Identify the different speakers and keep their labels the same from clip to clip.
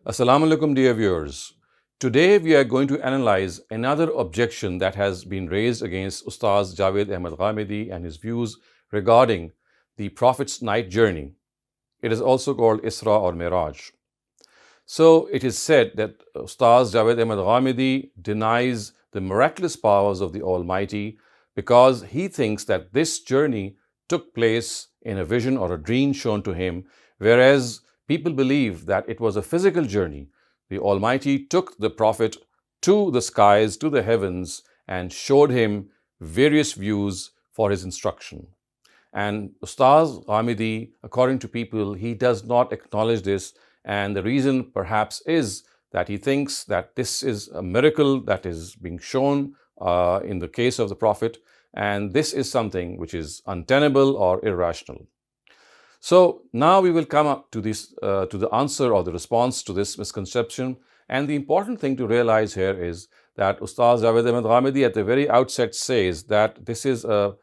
Speaker 1: Assalamu alaikum, dear viewers. Today we are going to analyze another objection that has been raised against Ustaz Javed Ahmad Ghamidi and his views regarding the Prophet's night journey. It is also called Isra or Miraj. So it is said that Ustaz Javed Ahmad Ghamidi denies the miraculous powers of the Almighty because he thinks that this journey took place in a vision or a dream shown to him, whereas people believe that it was a physical journey. The Almighty took the Prophet to the skies, to the heavens, and showed him various views for his instruction. And Ustaz Ghamidi, according to people, he does not acknowledge this, and the reason perhaps is that he thinks that this is a miracle that is being shown in the case of the Prophet, and this is something which is untenable or irrational. So now we will come up to the answer or the response to this misconception. And the important thing to realize here is that Ustaz Javed Ahmad Ghamidi at the very outset says that this is a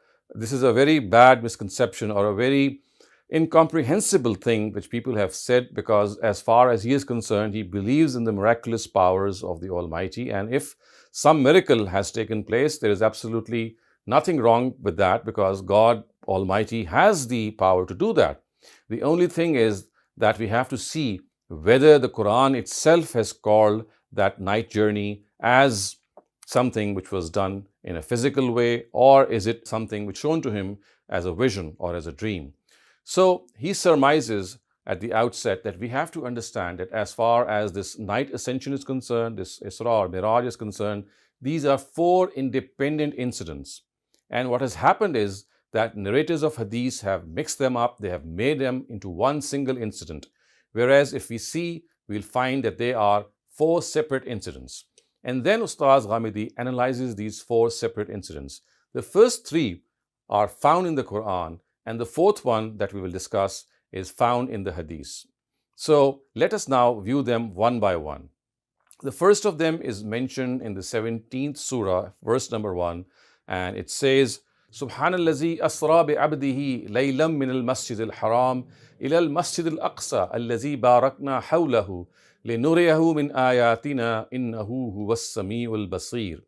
Speaker 1: very bad misconception or a very incomprehensible thing which people have said, because as far as he is concerned, he believes in the miraculous powers of the Almighty, and if some miracle has taken place, there is absolutely nothing wrong with that, because God Almighty has the power to do that. The only thing is that we have to see whether the Quran itself has called that night journey as something which was done in a physical way, or is it something which shown to him as a vision or as a dream. So he surmises at the outset that we have to understand that as far as this night ascension is concerned, this Isra or Miraj is concerned, these are four independent incidents. And what has happened is that narrators of hadith have mixed them up, they have made them into one single incident. Whereas if we see, we'll find that they are four separate incidents. And then Ustaz Ghamidi analyzes these four separate incidents. The first three are found in the Quran, and the fourth one that we will discuss is found in the hadith. So let us now view them one by one. The first of them is mentioned in the 17th surah, verse number 1, and it says, Subhanallazi asra bi abdihi laylam min al-masjid al-haram ila al-masjid al-aqsa allazi barakna hawlahu linuriyahu min ayatina innahu huwas sami'ul basir.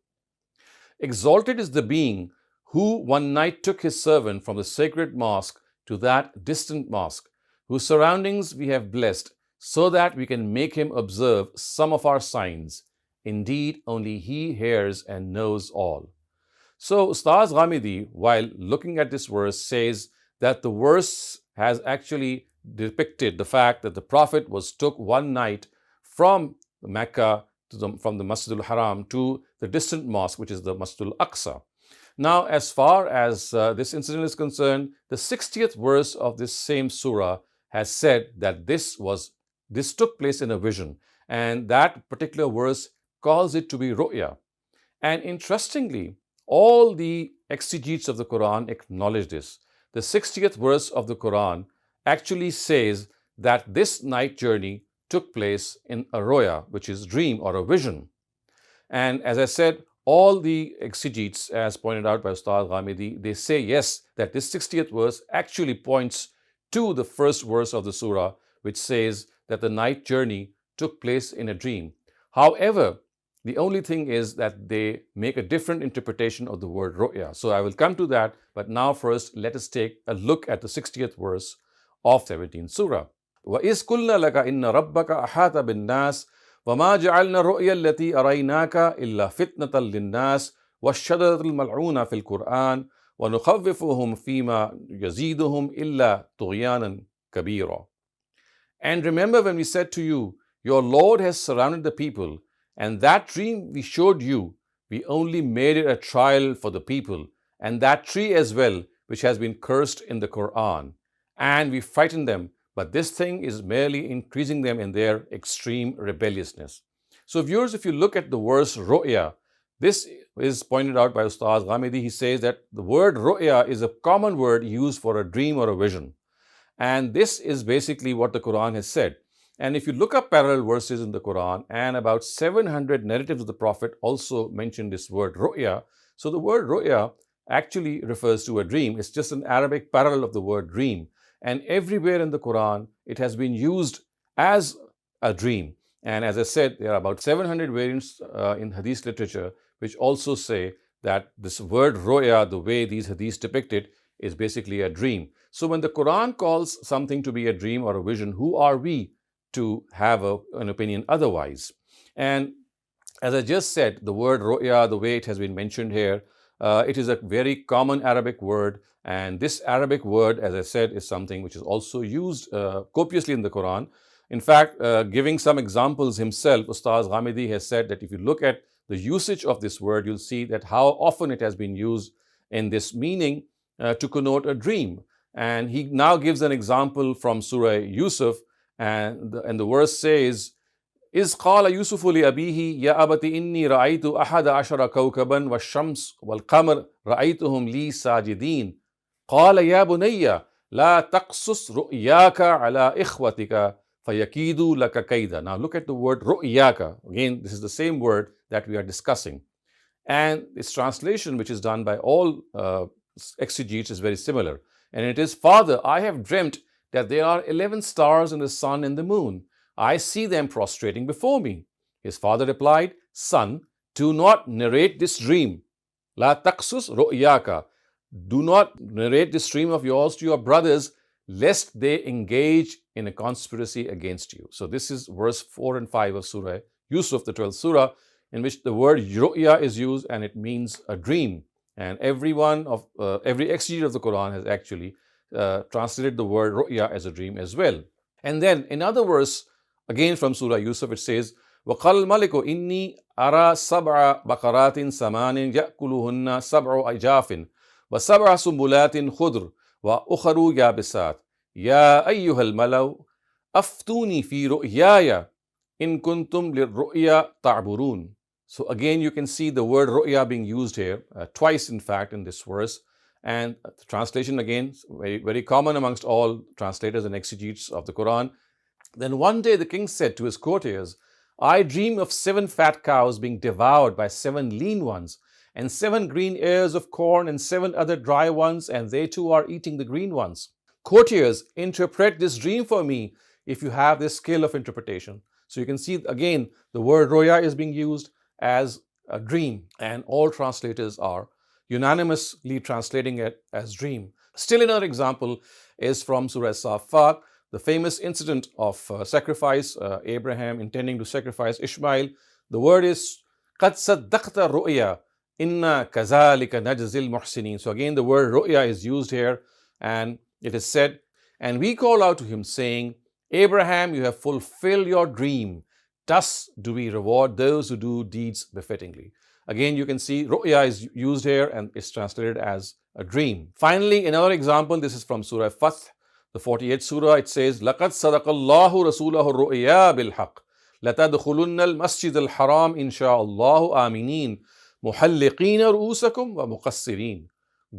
Speaker 1: Exalted is the being who one night took his servant from the sacred mosque to that distant mosque, whose surroundings we have blessed, so that we can make him observe some of our signs. Indeed, only he hears and knows all. So Ustaz Ghamidi, while looking at this verse, says that the verse has actually depicted the fact that the Prophet was took one night from Mecca, from the Masjid al-Haram to the distant mosque, which is the Masjid al-Aqsa. Now, as far as this incident is concerned, the 60th verse of this same surah has said that this took place in a vision, and that particular verse calls it to be ru'ya. And interestingly, all the exegetes of the Quran acknowledge this. The 60th verse of the Quran actually says that this night journey took place in a ru'ya, which is dream or a vision. And as I said, all the exegetes, as pointed out by Ustaz Ghamidi, they say yes, that this 60th verse actually points to the first verse of the surah, which says that the night journey took place in a dream. However, the only thing is that they make a different interpretation of the word ru'ya. So I will come to that, but now first let us take a look at the 60th verse of 17th surah. وَإِذْ قُلْنَا لَكَ إِنَّ رَبَّكَ أَحَاطَ بِالنَّاسِ وَمَا جَعَلْنَا الرُّؤْيَا الَّتِي أَرَيْنَاكَ إِلَّا فِتْنَةً لِلنَّاسِ وَالشَّجَرَةَ الْمَلْعُونَةَ فِي الْقُرْآنِ وَنُخَوِّفُهُمْ فِيمَا يَزِيدُهُمْ إِلَّا طُغْيَانًا كَبِيرًا. And remember when we said to you, your Lord has surrounded the people, and that dream we showed you, we only made it a trial for the people, and that tree as well, which has been cursed in the Quran. And we frightened them, but this thing is merely increasing them in their extreme rebelliousness. So viewers, if you look at the verse ru'ya, this is pointed out by Ustaz Ghamidi. He says that the word ru'ya is a common word used for a dream or a vision. And this is basically what the Quran has said. And if you look up parallel verses in the Quran, and about 700 narratives of the Prophet also mention this word ru'ya. So the word ru'ya actually refers to a dream. It's just an Arabic parallel of the word dream. And everywhere in the Quran, it has been used as a dream. And as I said, there are about 700 variants in hadith literature which also say that this word roya, the way these hadiths depict it, is basically a dream. So when the Quran calls something to be a dream or a vision, who are we to have an opinion otherwise? And as I just said, the word ro'ya, the way it has been mentioned here, it is a very common Arabic word. And this Arabic word, as I said, is something which is also used copiously in the Quran. In fact, giving some examples himself, Ustaz Ghamidi has said that if you look at the usage of this word, you'll see that how often it has been used in this meaning to connote a dream. And he now gives an example from Surah Yusuf, and the verse says, إذ قال يوسف لأبيه يا أبت إني رأيت أحد عشر كوكبا والشمس والقمر رأيتهم لي ساجدين قال يا بني لا تقصص رؤياك على إخوتك فيكيدوا لك كيدا. Now look at the word رؤياك. Again, this is the same word that we are discussing. And its translation, which is done by all exegetes, is very similar. And it is, Father, I have dreamt that there are 11 stars in the sun and the moon. I see them prostrating before me. His father replied, Son, do not narrate this dream. La taqsus ru'yaka. Do not narrate this dream of yours to your brothers, lest they engage in a conspiracy against you. So this is verse 4 and 5 of Surah Yusuf, the 12th surah, in which the word ru'ya is used, and it means a dream. And every exegete of the Quran has actually translated the word ru'ya as a dream as well. And then another verse, again from Surah Yusuf, it says, وَقَالَ الْمَلِكُ إِنِّي أَرَى سَبْعَ بَقَرَاتٍ سَمَانٍ يَأْكُلُهُنَّ سَبْعُ أَجَافٍ وَسَبْعَ سُنبُلَاتٍ خُضْرٍ وَأُخَرُ يَابِسَاتٍ يَا أَيُّهَا الْمَلَوْ أَفْتُونِي فِي رُؤْيَايَ إِن كُنتُمْ لِلرُّؤْيَا تَعْبُرُونَ. So again, you can see the word ru'ya being used here, twice in fact in this verse. And the translation again, very, very common amongst all translators and exegetes of the Quran. Then one day the king said to his courtiers, I dream of 7 fat cows being devoured by 7 lean ones, and 7 green ears of corn and 7 other dry ones, and they too are eating the green ones. Courtiers, interpret this dream for me if you have this skill of interpretation. So you can see again the word roya is being used as a dream, and all translators are unanimously translating it as dream. Still another example is from Surah Safat, the famous incident of sacrifice, Abraham intending to sacrifice Ishmael. The word is قَدْ صَدَّقْتَ رُؤْيَا إِنَّا كَذَلِكَ نَجْزِي الْمُحْسِنِينَ. So again the word ru'ya is used here, and it is said, and we call out to him saying, Abraham, you have fulfilled your dream. Thus do we reward those who do deeds befittingly. Again, you can see ru'ya is used here and it's translated as a dream. Finally, another example, this is from Surah Fath, the 48th surah. It says, لَقَدْ صَدَقَ اللَّهُ رَسُولَهُ الرُّؤْيَا بِالْحَقِّ لَتَدْخُلُنَّ الْمَسْجِدَ الْحَرَامِ إِنْ شَاءَ اللَّهُ آمِنِينَ مُحَلِّقِينَ رُؤُوسَكُمْ وَمُقَصِّرِينَ.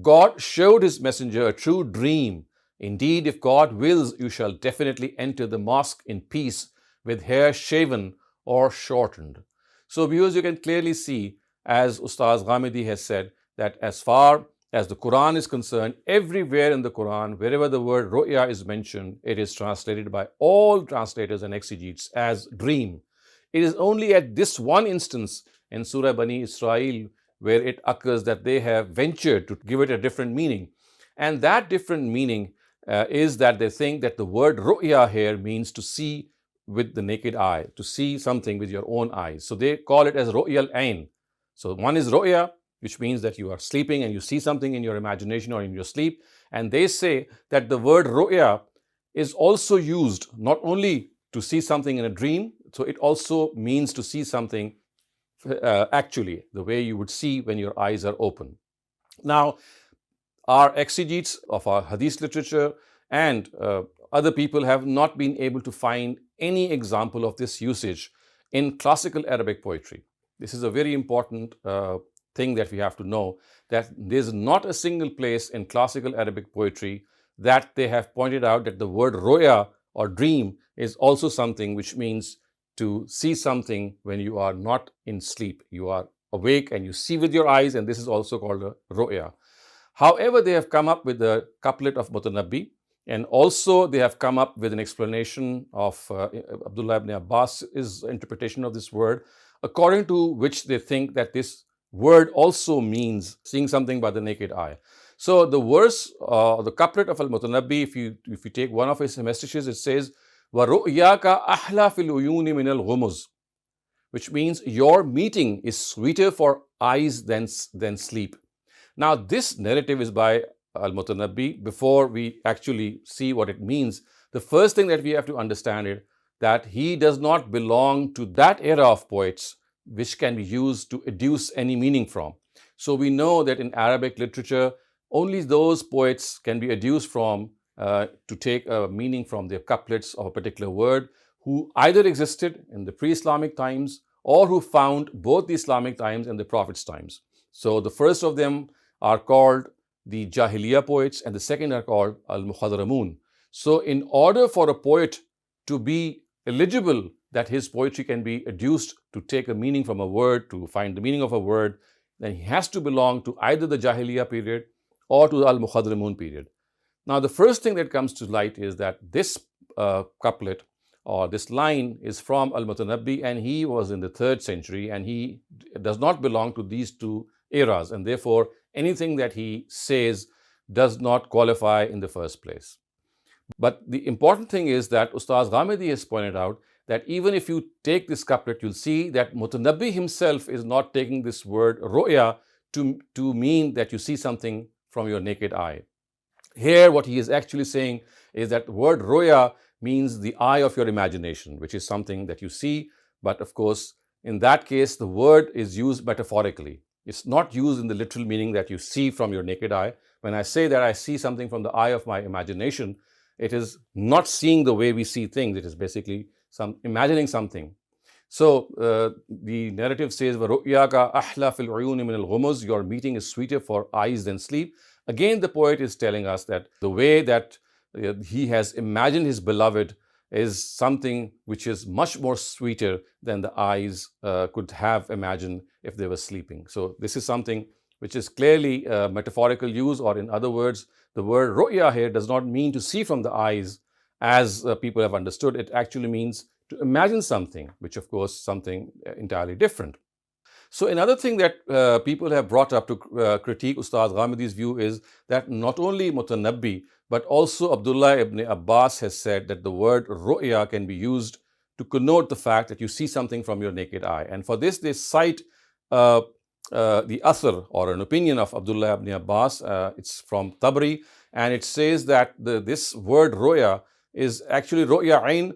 Speaker 1: God showed his messenger a true dream. Indeed, if God wills, you shall definitely enter the mosque in peace with hair shaven or shortened. So viewers, you can clearly see, as Ustaz Ghamidi has said, that as far as the Quran is concerned, everywhere in the Quran, wherever the word ru'ya is mentioned, it is translated by all translators and exegetes as dream. It is only at this one instance in Surah Bani Israel where it occurs that they have ventured to give it a different meaning. And that different meaning is that they think that the word ru'ya here means to see with the naked eye, to see something with your own eyes. So they call it as ru'ya al-ain. So one is ru'ya, which means that you are sleeping and you see something in your imagination or in your sleep. And they say that the word ru'ya is also used not only to see something in a dream, so it also means to see something actually, the way you would see when your eyes are open. Now, our exegetes of our hadith literature and other people have not been able to find any example of this usage in classical Arabic poetry. This is a very important thing that we have to know, that there's not a single place in classical Arabic poetry that they have pointed out that the word roya or dream is also something which means to see something when you are not in sleep. You are awake and you see with your eyes, and this is also called a roya. However, they have come up with a couplet of Mutanabbi, And also they have come up with an explanation of Abdullah ibn Abbas's interpretation of this word, according to which they think that this word also means seeing something by the naked eye. So the verse, the couplet of Al-Mutanabbi, if you take one of his hemistiches, it says, وَرُؤْيَاكَ أَحْلَى فِي الْعُيُونِ مِنَ الْغُمُزِ, which means your meeting is sweeter for eyes than sleep. Now this narrative is by Al-Mutanabbi. Before we actually see what it means, the first thing that we have to understand is that he does not belong to that era of poets which can be used to adduce any meaning from. So we know that in Arabic literature, only those poets can be adduced from to take a meaning from their couplets of a particular word, who either existed in the pre-Islamic times or who found both the Islamic times and the Prophet's times. So the first of them are called the Jahiliyyah poets, and the second are called Al-Mukhadaramun. So in order for a poet to be eligible that his poetry can be adduced to take a meaning from a word, to find the meaning of a word, then he has to belong to either the Jahiliyyah period or to the Al-Mukhadaramun period. Now the first thing that comes to light is that this couplet or this line is from Al-Mutanabbi, and he was in the 3rd century, and he does not belong to these two eras, and therefore anything that he says does not qualify in the first place. But the important thing is that Ustaz Ghamidi has pointed out that even if you take this couplet, you'll see that Mutanabbi himself is not taking this word ru'ya to mean that you see something from your naked eye. Here what he is actually saying is that the word ru'ya means the eye of your imagination, which is something that you see, but of course in that case the word is used metaphorically. It's not used in the literal meaning that you see from your naked eye. When I say that I see something from the eye of my imagination, it is not seeing the way we see things. It is basically imagining something. So the narrative says, وَرُؤْيَاكَ أَحْلَى فِي الْعُيُونِ مِنَ الْغُمُزِ, your meeting is sweeter for eyes than sleep. Again, the poet is telling us that the way that he has imagined his beloved is something which is much more sweeter than the eyes could have imagined if they were sleeping. So this is something which is clearly metaphorical use, or in other words, the word ru'ya here does not mean to see from the eyes as people have understood. It actually means to imagine something, which of course something entirely different. So another thing that people have brought up to critique Ustaz Ghamidi's view is that not only Mutanabbi but also Abdullah ibn Abbas has said that the word ru'ya can be used to connote the fact that you see something from your naked eye. And for this they cite the athar or an opinion of Abdullah ibn Abbas. It's from Tabari, and it says that this word ru'ya is actually ru'ya ayn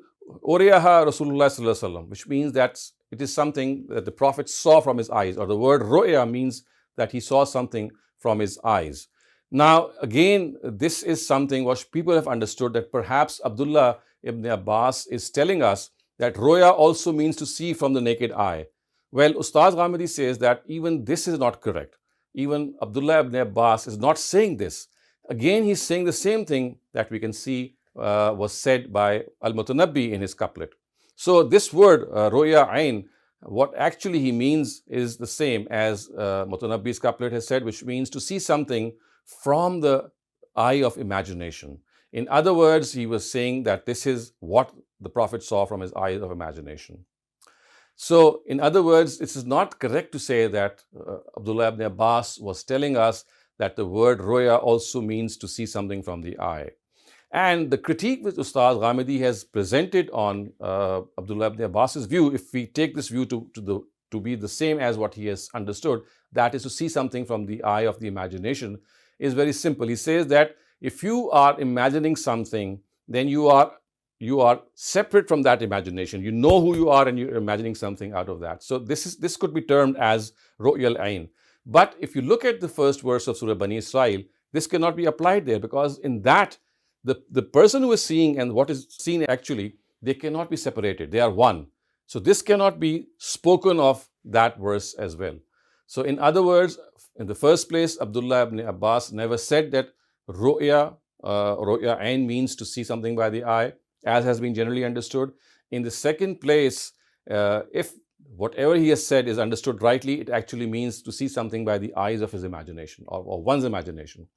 Speaker 1: uriyaha Rasulullah sallallahu alaihi wasallam, which means that it is something that the Prophet saw from his eyes, or the word ru'ya means that he saw something from his eyes. Now again, this is something which people have understood, that perhaps Abdullah ibn Abbas is telling us that ru'ya also means to see from the naked eye. Well, Ustaz Ghamidi says that even this is not correct. Even Abdullah ibn Abbas is not saying this. Again, he's saying the same thing that we can see was said by Al-Mutanabbi in his couplet. So this word ru'ya ayn, what actually he means is the same as Mutanabbi's couplet has said, which means to see something from the eye of imagination. In other words, he was saying that this is what the Prophet saw from his eye of imagination. So in other words, it is not correct to say that Abdullah ibn Abbas was telling us that the word ru'ya also means to see something from the eye. And the critique which Ustaz Ghamidi has presented on Abdullah ibn Abbas's view, if we take this view to be the same as what he has understood, that is to see something from the eye of the imagination, is very simple. He says that if you are imagining something, then you are separate from that imagination. You know who you are and you're imagining something out of that. So this could be termed as ru'yal ayn. But if you look at the first verse of Surah Bani Israel, this cannot be applied there, because in that the person who is seeing and what is seen actually, they cannot be separated. They are one. So this cannot be spoken of that verse as well. So in other words, in the first place, Abdullah ibn Abbas never said that ru'ya ayn means to see something by the eye, as has been generally understood. In the second place, if whatever he has said is understood rightly, it actually means to see something by the eyes of his imagination, or one's imagination.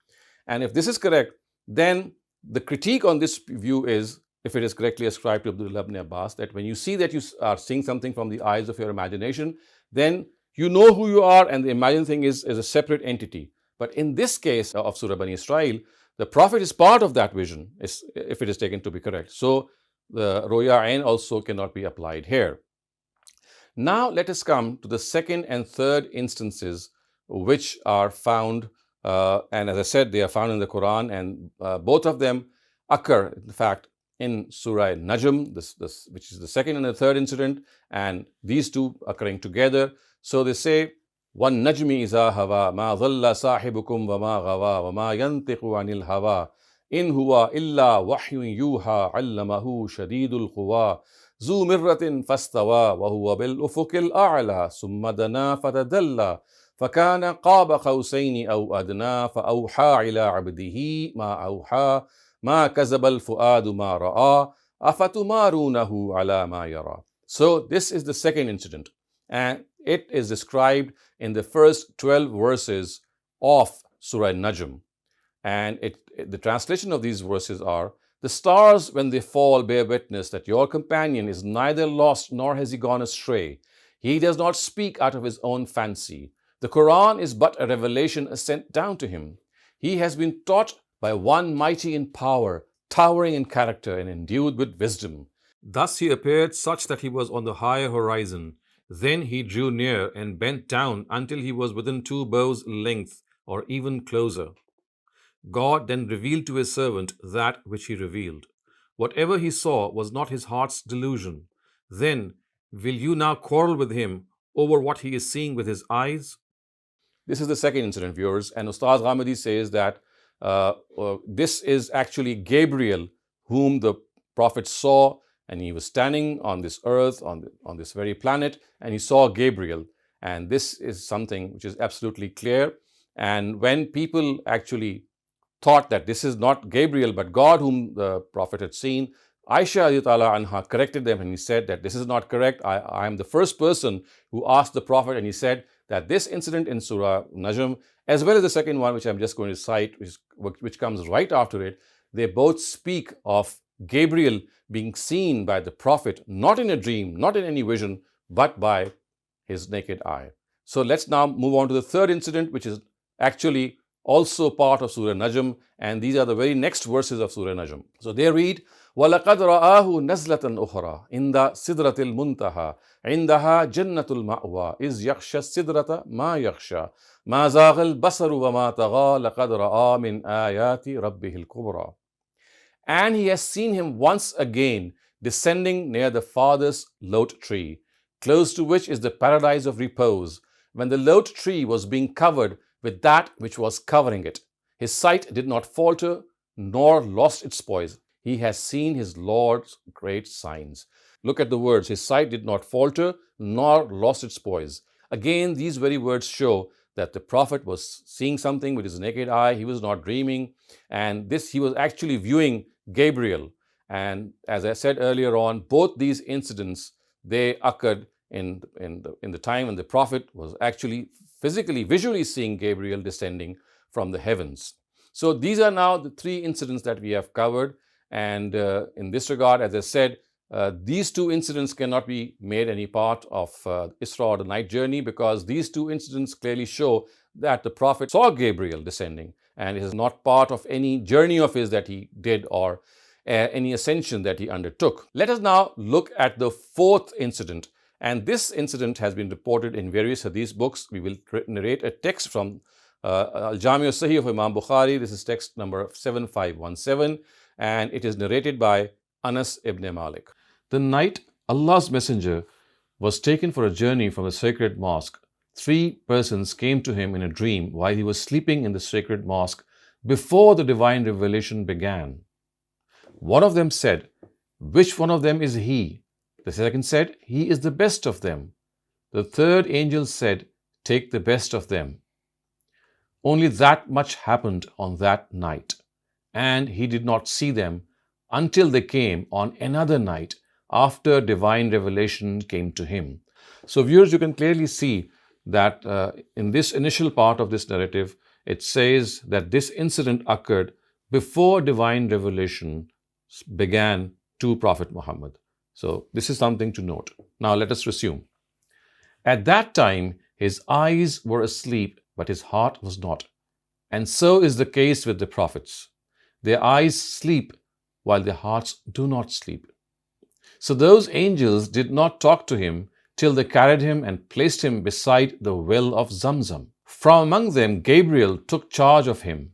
Speaker 1: And if this is correct, then The critique on this view is, if it is correctly ascribed to Abdullah ibn Abbas, that when you see that you are seeing something from the eyes of your imagination, then you know who you are, and the imagined thing is a separate entity. But in this case of Surah Bani Israel, the Prophet is part of that vision, if it is taken to be correct. So the Roya Ain also cannot be applied here. Now let us come to the second and third instances which are found, and as I said, they are found in the Quran, and both of them occur, in fact, in Surah Najm, which is the second and the third incident, and these two occurring together. So they say, وَالنَّجْمِ إِذَا هَوَى مَا ضَلَّ صَاحِبُكُمْ وَمَا غَوَى وَمَا يَنْطِقُ عَنِ الْهَوَى إِنْ هُوَ إِلَّا وَحْيٌ يُوحَى عَلَّمَهُ شَدِيدُ الْقُوَى ذُو مِرَّةٍ فَاسْتَوَى وَهُوَ بِالْأُفُقِ الْأَعْلَى ثُمَّ دَنَا فَتَدَلَّى فَكَانَ قَابَ قَوْسَيْنِ أَوْ أَدْنَى فَأَوْحَى إِلَى عَبْدِهِ مَا أَوْحَى مَا كَذَبَ الْفُؤَادُ مَا رَأَى أَفَتُمَارُونَهُ عَلَى مَا يَرَى. So this is the second incident, and it is described in the first 12 verses of Surah Najm. And the translation of these verses are, the stars when they fall bear witness that your companion is neither lost nor has he gone astray. He does not speak out of his own fancy. The Quran is but a revelation sent down to him. He has been taught by one mighty in power, towering in character and endued with wisdom. Thus he appeared such that he was on the higher horizon. Then he drew near and bent down until he was within 2 bows' length, or even closer. God then revealed to his servant that which he revealed. Whatever he saw was not his heart's delusion. Then will you now quarrel with him over what he is seeing with his eyes? This is the second incident, viewers, and Ustaz Ghamidi says that this is actually Gabriel, whom the Prophet saw, and he was standing on this earth, on this very planet, and he saw Gabriel. And this is something which is absolutely clear. And when people actually thought that this is not Gabriel but God whom the Prophet had seen, Aisha radiallahu anha corrected them, and he said that this is not correct. I am the first person who asked the Prophet, and he said that this incident in Surah Najm, as well as the second one, which I'm just going to cite, which comes right after it, they both speak of Gabriel being seen by the Prophet, not in a dream, not in any vision, but by his naked eye. So let's now move on to the third incident, which is actually also part of Surah Najm, and these are the very next verses of Surah Najm. So they read, وَلَقَدْ رَآهُ نَزْلَةً أُخْرَى عِنْدَ سِدْرَةِ الْمُنْتَهَى عِنْدَهَا جَنَّةُ الْمَأْوَى إِذْ يَغْشَى السِّدْرَةَ مَا يَغْشَى مَا زَاغَ الْبَصَرُ وَمَا طَغَى لَقَدْ رَآ مِنْ آيَاتِ رَبِّهِ الْكُبْرَى. And he has seen him once again descending near the farthest lot tree, close to which is the paradise of repose, when the lot tree was being covered with that which was covering it. His sight did not falter, nor lost its poise. He has seen his Lord's great signs. Look at the words, his sight did not falter, nor lost its poise. Again, these very words show that the Prophet was seeing something with his naked eye. He was not dreaming, and he was actually viewing Gabriel. And as I said earlier on, both these incidents, they occurred in the time when the Prophet was actually physically, visually seeing Gabriel descending from the heavens. So these are now the 3 incidents that we have covered. And in this regard, as I said, these 2 incidents cannot be made any part of Isra or the night journey, because these 2 incidents clearly show that the Prophet saw Gabriel descending, and it is not part of any journey of his that he did or any ascension that he undertook. Let us now look at the 4th incident. And this incident has been reported in various hadith books. We will narrate a text from Al-Jami al-Sahih of Imam Bukhari. This is text number 7517, and it is narrated by Anas ibn Malik. The night Allah's Messenger was taken for a journey from the sacred mosque, 3 persons came to him in a dream while he was sleeping in the sacred mosque before the divine revelation began. One of them said, "Which one of them is he?" The second said, "He is the best of them." The third angel said, "Take the best of them." Only that much happened on that night, and he did not see them until they came on another night after divine revelation came to him. So viewers, you can clearly see that in this initial part of this narrative, it says that this incident occurred before divine revelation began to Prophet Muhammad. So this is something to note. Now let us resume. At that time, his eyes were asleep, but his heart was not. And so is the case with the prophets. Their eyes sleep, while their hearts do not sleep. So those angels did not talk to him till they carried him and placed him beside the well of Zamzam. From among them, Gabriel took charge of him.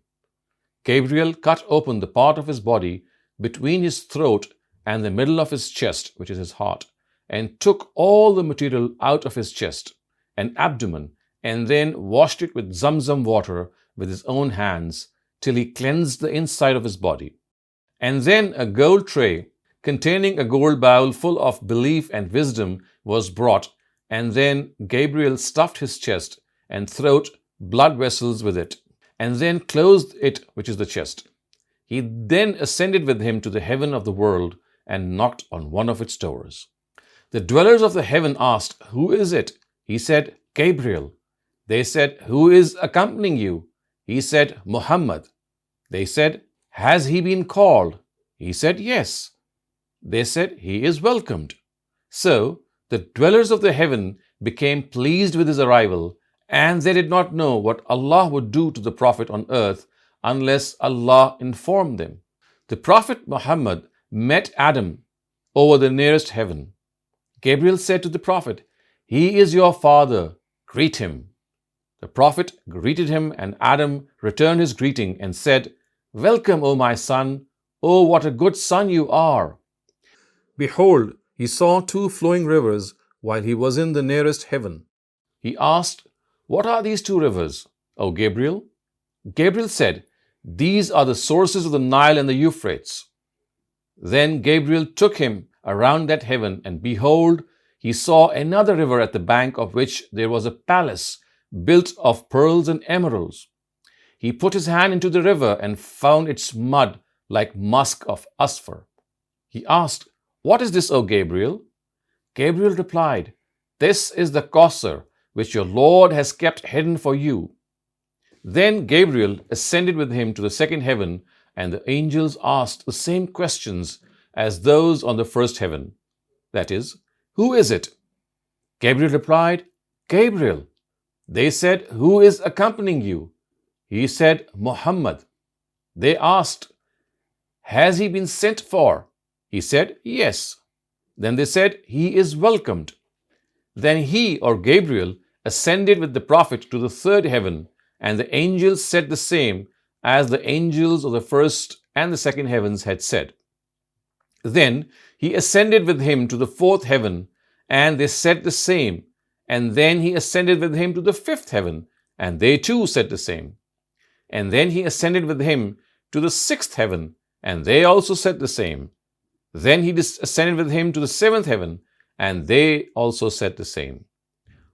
Speaker 1: Gabriel cut open the part of his body between his throat and the middle of his chest, which is his heart, and took all the material out of his chest and abdomen, and then washed it with Zamzam water with his own hands, till he cleansed the inside of his body. And then a gold tray containing a gold bowl full of belief and wisdom was brought, and then Gabriel stuffed his chest and throat, blood vessels with it, and then closed it, which is the chest. He then ascended with him to the heaven of the world and knocked on one of its doors. The dwellers of the heaven asked, "Who is it?" He said, "Gabriel." They said, "Who is accompanying you?" He said, "Muhammad." They said, "Has he been called?" He said, "Yes." They said, "He is welcomed." So the dwellers of the heaven became pleased with his arrival, and they did not know what Allah would do to the Prophet on earth unless Allah informed them. The Prophet Muhammad met Adam over the nearest heaven. Gabriel said to the Prophet, "He is your father, greet him." The Prophet greeted him, and Adam returned his greeting and said, "Welcome, O my son. Oh, what a good son you are." Behold, he saw two flowing rivers while he was in the nearest heaven. He asked, "What are these two rivers, O Gabriel?" Gabriel said, "These are the sources of the Nile and the Euphrates." Then Gabriel took him around that heaven, and behold, he saw another river at the bank of which there was a palace built of pearls and emeralds. He put his hand into the river and found its mud like musk of asfar. He asked, "What is this, O Gabriel?" Gabriel replied, "This is the Kausar, which your Lord has kept hidden for you." Then Gabriel ascended with him to the second heaven, and the angels asked the same questions as those on the first heaven. That is, "Who is it?" Gabriel replied, "Gabriel." They said, "Who is accompanying you?" He said, "Muhammad." They asked, "Has he been sent for?" He said, "Yes." Then they said, "He is welcomed." Then he, or Gabriel, ascended with the Prophet to the third heaven, and the angels said the same as the angels of the first and the second heavens had said. Then he ascended with him to the fourth heaven, and they said the same. And then he ascended with him to the fifth heaven, and they too said the same. And then he ascended with him to the sixth heaven, and they also said the same. Then he ascended with him to the seventh heaven, and they also said the same.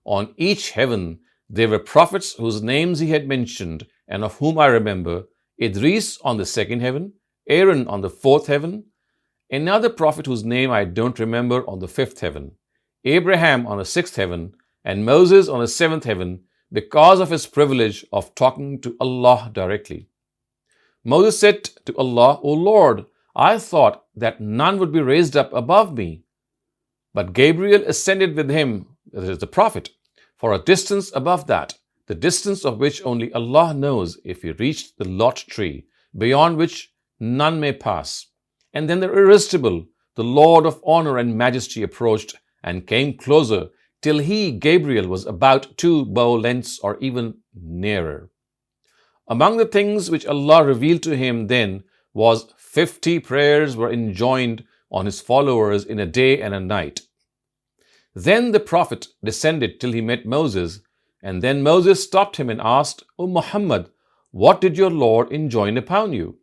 Speaker 1: On each heaven there were prophets whose names he had mentioned, and of whom I remember: Idris on the second heaven, Aaron on the fourth heaven, another prophet whose name I don't remember on the fifth heaven, Abraham on the sixth heaven, and Moses on the seventh heaven, because of his privilege of talking to Allah directly. Moses said to Allah, "O Lord, I thought that none would be raised up above me." But Gabriel ascended with him, that is the Prophet, for a distance above that, the distance of which only Allah knows, if he reached the lot tree, beyond which none may pass. And then the Irresistible, the Lord of honor and majesty, approached and came closer till he, Gabriel, was about 2 bow lengths or even nearer. Among the things which Allah revealed to him then was 50 prayers were enjoined on his followers in a day and a night. Then the Prophet descended till he met Moses, and then Moses stopped him and asked, "O Muhammad, what did your Lord enjoin upon you?"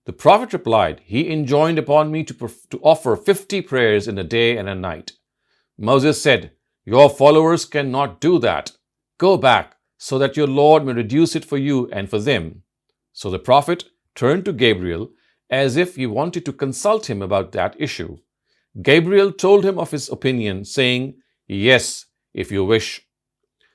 Speaker 1: The Prophet replied, "He enjoined upon me to offer 50 prayers in a day and a night." Moses said, "Your followers cannot do that. Go back, so that your Lord may reduce it for you and for them." So the Prophet turned to Gabriel as if he wanted to consult him about that issue. Gabriel told him of his opinion, saying, "Yes, if you wish."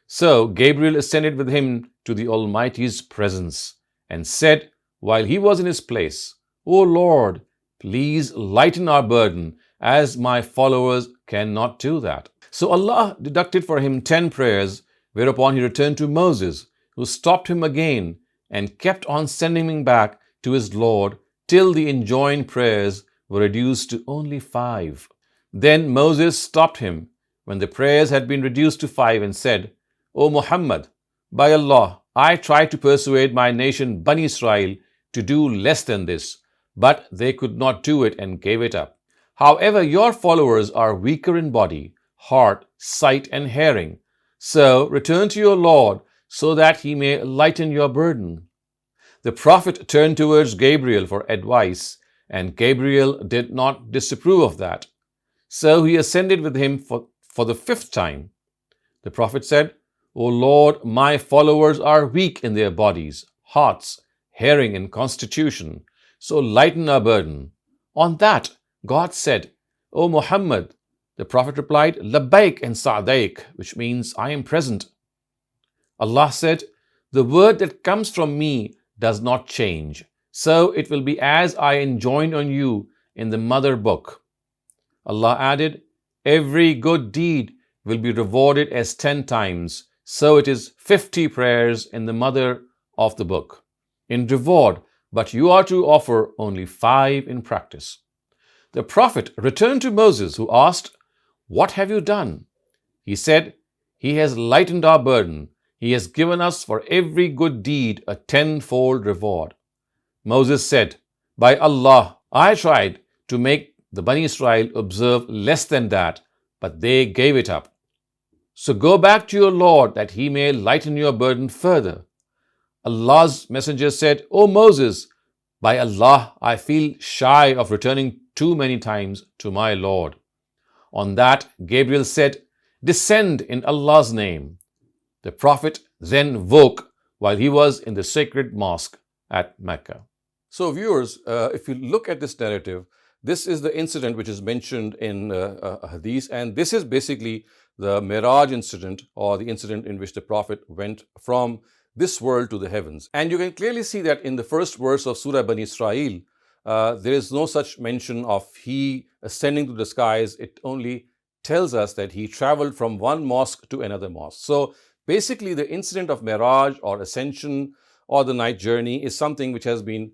Speaker 1: So Gabriel ascended with him to the Almighty's presence and said, while he was in his place, O Lord, please lighten our burden, as my followers cannot do that. So Allah deducted for him 10 prayers, whereupon he returned to Moses, who stopped him again and kept on sending him back to his Lord till the enjoined prayers were reduced to only 5. Then Moses stopped him when the prayers had been reduced to 5 and said, O Muhammad, by Allah, I tried to persuade my nation Bani Israel to do less than this, but they could not do it and gave it up. However, your followers are weaker in body, heart, sight, and hearing. So return to your Lord so that he may lighten your burden. The Prophet turned towards Gabriel for advice, and Gabriel did not disapprove of that. So he ascended with him for the 5th time. The Prophet said, O Lord, my followers are weak in their bodies, hearts, hearing, and constitution, so lighten our burden. On that, God said, O Muhammad. The Prophet replied, Labbaik and Sa'daik, which means I am present. Allah said, the word that comes from me does not change, so it will be as I enjoined on you in the mother book. Allah added, every good deed will be rewarded as 10 times, so it is 50 prayers in the mother of the book in reward, but you are to offer only 5 in practice. The Prophet returned to Moses, who asked, what have you done? He said, he has lightened our burden. He has given us for every good deed a 10-fold reward. Moses said, by Allah, I tried to make the Bani Israel observe less than that, but they gave it up. So go back to your Lord that he may lighten your burden further. Allah's messenger said, O Moses, by Allah, I feel shy of returning too many times to my Lord. On that, Gabriel said, descend in Allah's name. The Prophet then woke while he was in the sacred mosque at Mecca. So viewers, if you look at this narrative, this is the incident which is mentioned in a hadith, and this is basically the Miraj incident, or the incident in which the Prophet went from this world to the heavens. And you can clearly see that in the first verse of Surah Bani Israel, there is no such mention of he ascending to the skies. It only tells us that he traveled from one mosque to another mosque. So basically the incident of Miraj or ascension or the night journey is something which has been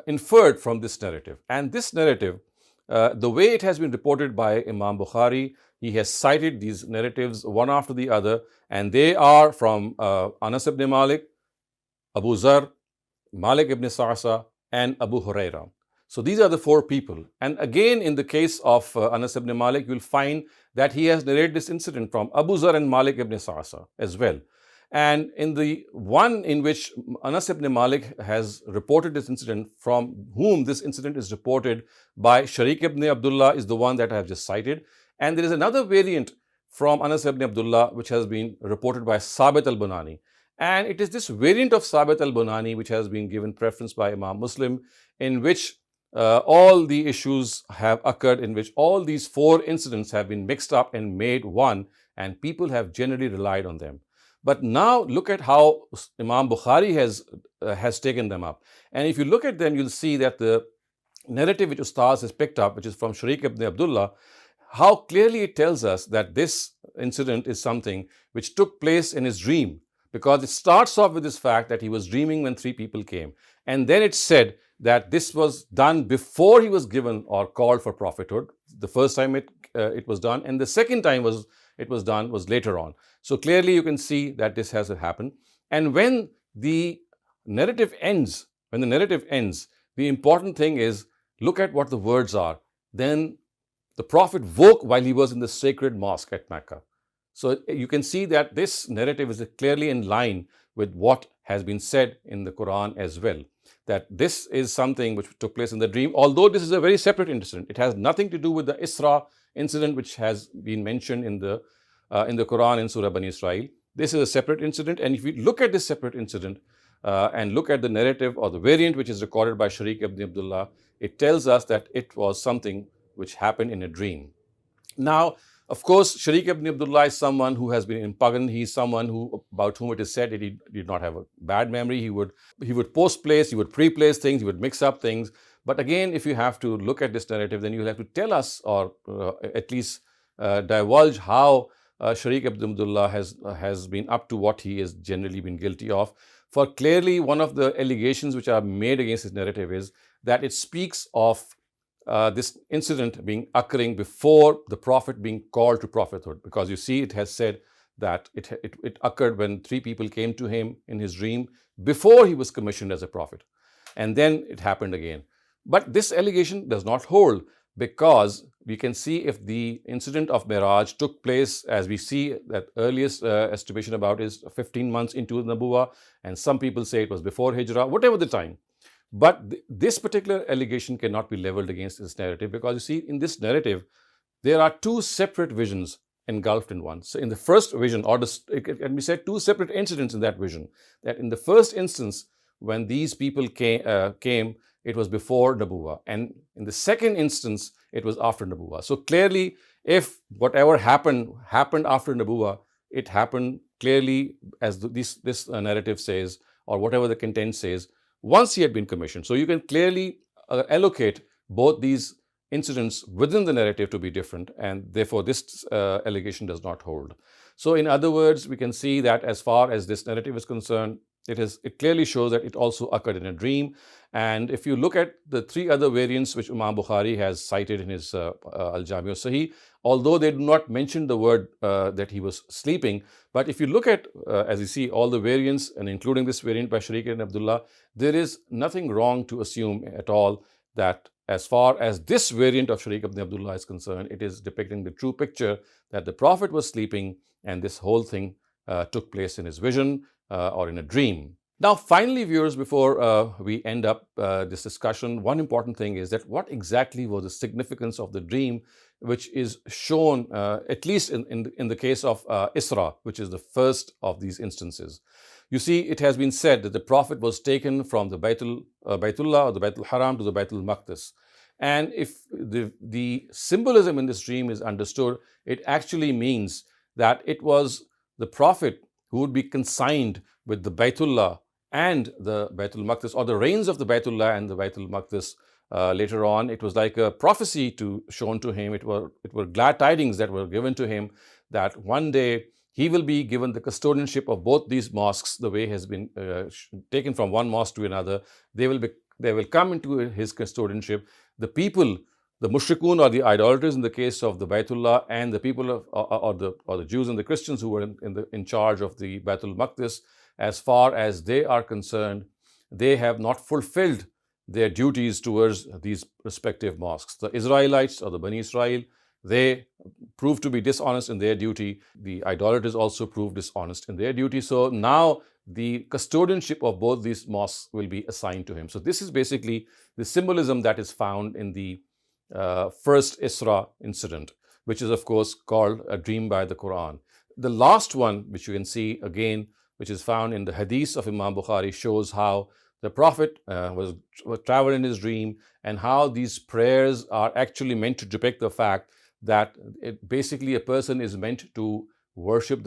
Speaker 1: inferred from this narrative. And this narrative, the way it has been reported by Imam Bukhari, he has cited these narratives one after the other, and they are from Anas ibn Malik, Abu Zar, Malik ibn Sa'sa, and Abu Huraira. So these are the 4 people. And again, in the case of Anas ibn Malik, you will find that he has narrated this incident from Abu Zar and Malik ibn Sa'sa as well. And in the one in which Anas ibn Malik has reported this incident, from whom this incident is reported by Sharik ibn Abdullah, is the one that I have just cited. And there is another variant from Anas ibn Abdullah which has been reported by Sabit al-Bunani. And it is this variant of Sabit al-Bunani which has been given preference by Imam Muslim, in which all the issues have occurred, in which all these 4 incidents have been mixed up and made one, and people have generally relied on them. But now look at how Imam Bukhari has taken them up. And if you look at them, you'll see that the narrative which Ustaz has picked up, which is from Sharik ibn Abdullah, how clearly it tells us that this incident is something which took place in his dream, because it starts off with this fact that he was dreaming when 3 people came. And then it said that this was done before he was given or called for prophethood. The first time it was done, and the second time it was done was later on. So clearly you can see that this has happened. And when the narrative ends, the important thing is, look at what the words are. Then the Prophet woke while he was in the sacred mosque at Mecca. So you can see that this narrative is clearly in line with what has been said in the Quran as well, that this is something which took place in the dream, although this is a very separate incident. It has nothing to do with the Isra incident which has been mentioned in the Quran in Surah Bani Israel. This is a separate incident, and if you look at this separate incident and look at the narrative or the variant which is recorded by Sharik ibn Abdullah, it tells us that it was something which happened in a dream. Now, Of course, Sharik ibn Abdullah is someone who has been in Pagan. He's someone about whom it is said that he did not have a bad memory. He would post place, he would pre-place things, he would mix up things. But again, if you have to look at this narrative, then you will have to tell us, or at least divulge how Sharik ibn Abdullah has been up to what he has generally been guilty of. For clearly, one of the allegations which are made against his narrative is that it speaks of this incident occurring before the Prophet being called to prophethood, because you see it has said that it occurred when 3 people came to him in his dream before he was commissioned as a prophet, and then it happened again. But this allegation does not hold, because we can see if the incident of Miraj took place, as we see that earliest estimation about is 15 months into the Nabuwah, and some people say it was before Hijrah, whatever the time. But this particular allegation cannot be leveled against this narrative, because you see in this narrative, there are 2 separate visions engulfed in one. So in the first vision, or it can be said 2 separate incidents in that vision, that in the first instance, when these people came, it was before Nabuwah, and in the second instance, it was after Nabuwah. So clearly, if whatever happened after Nabuwah, it happened clearly as this narrative says, or whatever the content says, once he had been commissioned. So you can clearly allocate both these incidents within the narrative to be different, and therefore this allegation does not hold. So in other words, we can see that as far as this narrative is concerned, it clearly shows that it also occurred in a dream. And if you look at the 3 other variants which Imam Bukhari has cited in his Al-Jami al-Sahih, although they do not mention the word that he was sleeping, but if you look at, as you see, all the variants, and including this variant by Sharik ibn Abdullah, there is nothing wrong to assume at all that as far as this variant of Sharik ibn Abdullah is concerned, it is depicting the true picture that the Prophet was sleeping and this whole thing took place in his vision or in a dream. Now, finally, viewers, before we end up this discussion, one important thing is that what exactly was the significance of the dream, which is shown at least in the case of Isra, which is the first of these instances. You see, it has been said that the Prophet was taken from the Baitullah or the Baitul Haram to the Baitul Maqdis. And if the symbolism in this dream is understood, it actually means that it was the Prophet who would be consigned with the Baitullah and the Baitul Maqdis, or the reins of the Baitullah and the Baitul Maqdis later on. It was like a prophecy shown to him. It were glad tidings that were given to him that one day he will be given the custodianship of both these mosques, the way has been taken from one mosque to another. They will come into his custodianship. The people, the mushrikun or the idolaters in the case of the Baitullah, and the people or the Jews and the Christians who were in charge of the Baitul Maqdis, as far as they are concerned, they have not fulfilled their duties towards these respective mosques. The Israelites or the Bani Israel, they proved to be dishonest in their duty. The idolaters also proved dishonest in their duty. So now the custodianship of both these mosques will be assigned to him. So this is basically the symbolism that is found in the first Isra incident, which is of course called a dream by the Quran. The last one, which you can see again, which is found in the Hadith of Imam Bukhari, shows how the Prophet was traveled in his dream, and how these prayers are actually meant to depict the fact that basically a person is meant to worship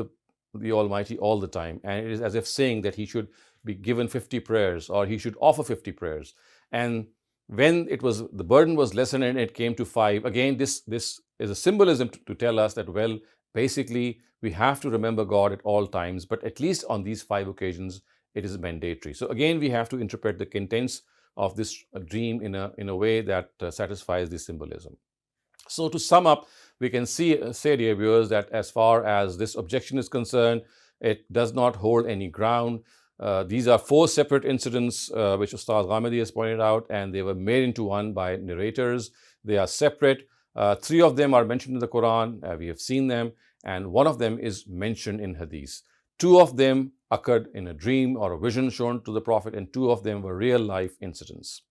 Speaker 1: the Almighty all the time, and it is as if saying that he should be given 50 prayers, or he should offer 50 prayers. And when the burden was lessened and it came to 5, again this is a symbolism to tell us that, well, basically we have to remember God at all times, but at least on these 5 occasions it is mandatory. So again, we have to interpret the contents of this dream in a way that satisfies the symbolism. So to sum up, we can say, dear viewers, that as far as this objection is concerned, it does not hold any ground. These are 4 separate incidents which Ustaz Ghamidi has pointed out, and they were made into one by narrators. They are separate. 3 of them are mentioned in the Quran. We have seen them, and 1 of them is mentioned in Hadith. 2 of them occurred in a dream or a vision shown to the Prophet, and 2 of them were real life incidents.